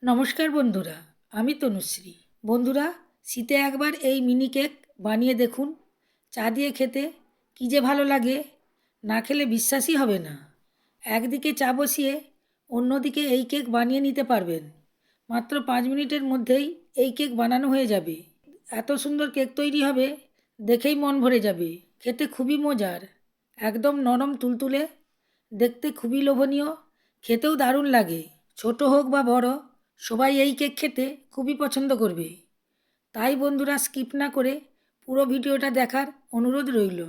নমস্কার বন্ধুরা, আমি তনুশ্রী। বন্ধুরা, শীতে একবার এই মিনি কেক বানিয়ে দেখুন। চা দিয়ে খেতে কী যে ভালো লাগে, না খেলে বিশ্বাসই হবে না। একদিকে চা বসিয়ে অন্যদিকে এই কেক বানিয়ে নিতে পারবেন। মাত্র 5 মিনিটের মধ্যেই এই কেক বানানো হয়ে যাবে। এত সুন্দর কেক তৈরি হবে, দেখেই মন ভরে যাবে। খেতে খুবই মজার, একদম নরম তুলতুলে, দেখতে খুবই লোভনীয়, খেতেও দারুণ লাগে। ছোট হোক বা বড়, সবাই এই কেক খেতে খুবই পছন্দ করবে। তাই বন্ধুরা, স্কিপ না করে পুরো ভিডিওটা দেখার অনুরোধ রইল।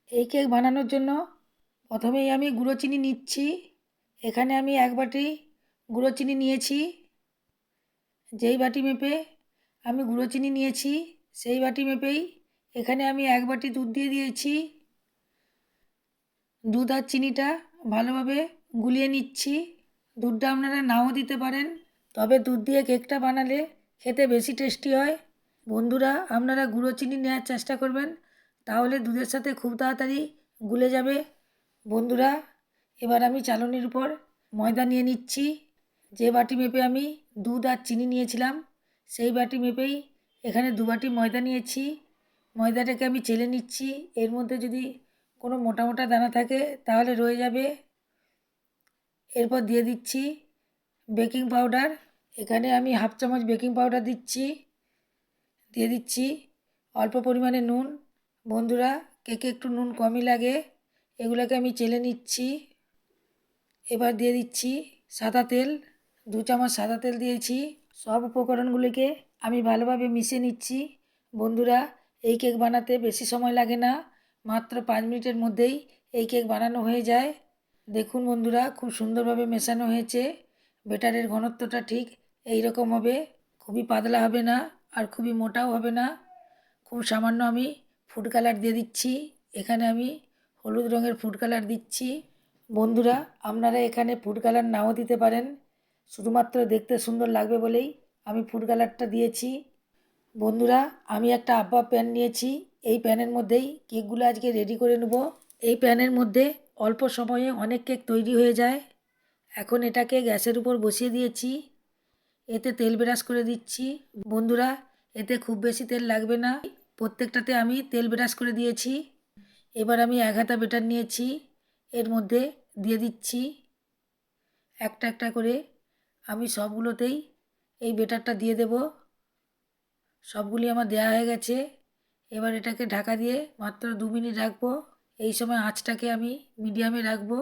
এই কেক বানানোর জন্য প্রথমেই আমি গুঁড়ো চিনি নিচ্ছি। এখানে আমি 1 বাটি গুঁড়ো চিনি নিয়েছি। যেই বাটি মেপে আমি গুঁড়ো চিনি নিয়েছি, সেই বাটি মেপেই এখানে আমি 1 বাটি দুধ দিয়ে দিয়েছি। দুধ আর চিনিটা ভালোভাবে গুলিয়ে নিচ্ছি। দুধটা আপনারা নাও দিতে পারেন, তবে দুধ দিয়ে কেকটা বানালে খেতে বেশি টেস্টি হয়। বন্ধুরা, আপনারা গুঁড়ো চিনি নেওয়ার চেষ্টা করবেন, তাহলে দুধের সাথে খুব তাড়াতাড়ি গুলে যাবে। বন্ধুরা, এবার আমি চালনির উপর ময়দা নিয়ে নিচ্ছি। যে বাটি মেপে আমি দুধ আর চিনি নিয়েছিলাম, সেই বাটি মেপেই এখানে 2 বাটি ময়দা নিয়েছি। ময়দাটাকে আমি চেলে নিচ্ছি। এর মধ্যে যদি কোনো মোটা মোটা দানা থাকে তাহলে রয়ে যাবে। এরপর দিয়ে দিচ্ছি বেকিং পাউডার। এখানে আমি 1/2 চামচ বেকিং পাউডার দিচ্ছি। দিয়ে দিচ্ছি অল্প পরিমাণে নুন। বন্ধুরা, কেকে একটু নুন কমই লাগে। এগুলোকে আমি চেলে নিচ্ছি। এবার দিয়ে দিচ্ছি সাদা তেল। 2 চামচ সাদা তেল দিয়েছি। সব উপকরণগুলিকে আমি ভালোভাবে মিশিয়ে নিচ্ছি। বন্ধুরা, এই কেক বানাতে বেশি সময় লাগে না, মাত্র 5 মিনিটের মধ্যেই এই কেক বানানো হয়ে যায়। দেখুন বন্ধুরা, খুব সুন্দরভাবে মেশানো হয়েছে। ব্যাটারের ঘনত্বটা ঠিক এই রকম হবে, খুবই পাতলা হবে না আর খুবই মোটাও হবে না। খুব সামান্য আমি ফুড কালার দিয়ে দিচ্ছি। এখানে আমি হলুদ রঙের ফুড কালার দিচ্ছি। বন্ধুরা, আপনারা এখানে ফুড কালার নাও দিতে পারেন, শুধুমাত্র দেখতে সুন্দর লাগবে বলেই আমি ফুড কালারটা দিয়েছি। বন্ধুরা, আমি একটা আব্বা প্যান নিয়েছি। এই প্যানের মধ্যেই কেকগুলো আজকে রেডি করে নেব। এই প্যানের মধ্যে অল্প সময়ে অনেক কেক তৈরি হয়ে যায়। এখন এটাকে গ্যাসের উপর বসিয়ে দিয়েছি। এতে তেল ব্রাশ করে দিচ্ছি। বন্ধুরা, এতে খুব বেশি তেল লাগবে না, প্রত্যেকটাতে আমি তেল ব্রাশ করে দিয়েছি। এবার আমি 1 হাতা ব্যাটার নিয়েছি, এর মধ্যে দিয়ে দিচ্ছি। একটা একটা করে আমি সবগুলোতেই এই ব্যাটারটা দিয়ে দেব। সবগুলি আমার দেওয়া হয়ে গেছে। এবার এটাকে ঢাকা দিয়ে মাত্র 2 মিনিট রাখবো। এই সময় আঁচটাকে আমি মিডিয়ামে রাখবো।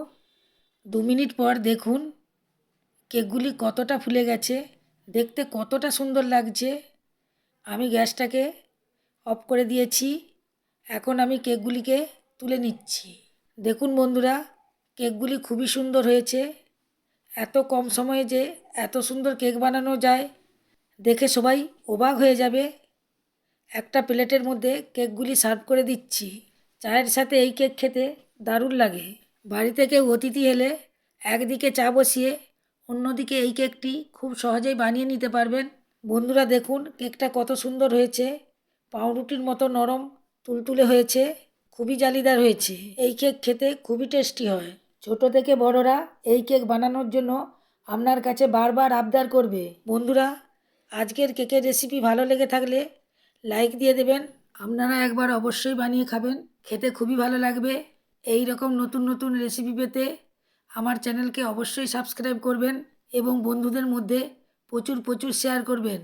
2 মিনিট পর দেখুন কেকগুলি কতটা ফুলে গেছে, দেখতে কতটা সুন্দর লাগছে। আমি গ্যাসটাকে অফ করে দিয়েছি। এখন আমি কেকগুলিকে তুলে নিচ্ছি। দেখুন বন্ধুরা, কেকগুলি খুবই সুন্দর হয়েছে। এত কম সময়ে যে এত সুন্দর কেক বানানো যায়, দেখে সবাই অবাক হয়ে যাবে। একটা প্লেটের মধ্যে কেকগুলি সার্ভ করে দিচ্ছি। চায়ের সাথে এই কেক খেতে দারুণ লাগে। বাড়িতে কেউ অতিথি এলে একদিকে চা বসিয়ে অন্যদিকে এই কেকটি খুব সহজেই বানিয়ে নিতে পারবেন। বন্ধুরা, দেখুন কেকটা কত সুন্দর হয়েছে, পাউরুটির মতো নরম তুলতুলে হয়েছে, খুবই জালিদার হয়েছে। এই কেক খেতে খুবই টেস্টি হয়। ছোট থেকে বড়রা এই কেক বানানোর জন্য আপনার কাছে বারবার আবদার করবে। বন্ধুরা, আজকের কেকের রেসিপি ভালো লেগে থাকলে লাইক দিয়ে দেবেন। আপনারা একবার অবশ্যই বানিয়ে খাবেন, খেতে খুবই ভালো লাগবে। এই রকম নতুন নতুন রেসিপি পেতে আমার চ্যানেলকে অবশ্যই সাবস্ক্রাইব করবেন এবং বন্ধুদের মধ্যে প্রচুর প্রচুর শেয়ার করবেন।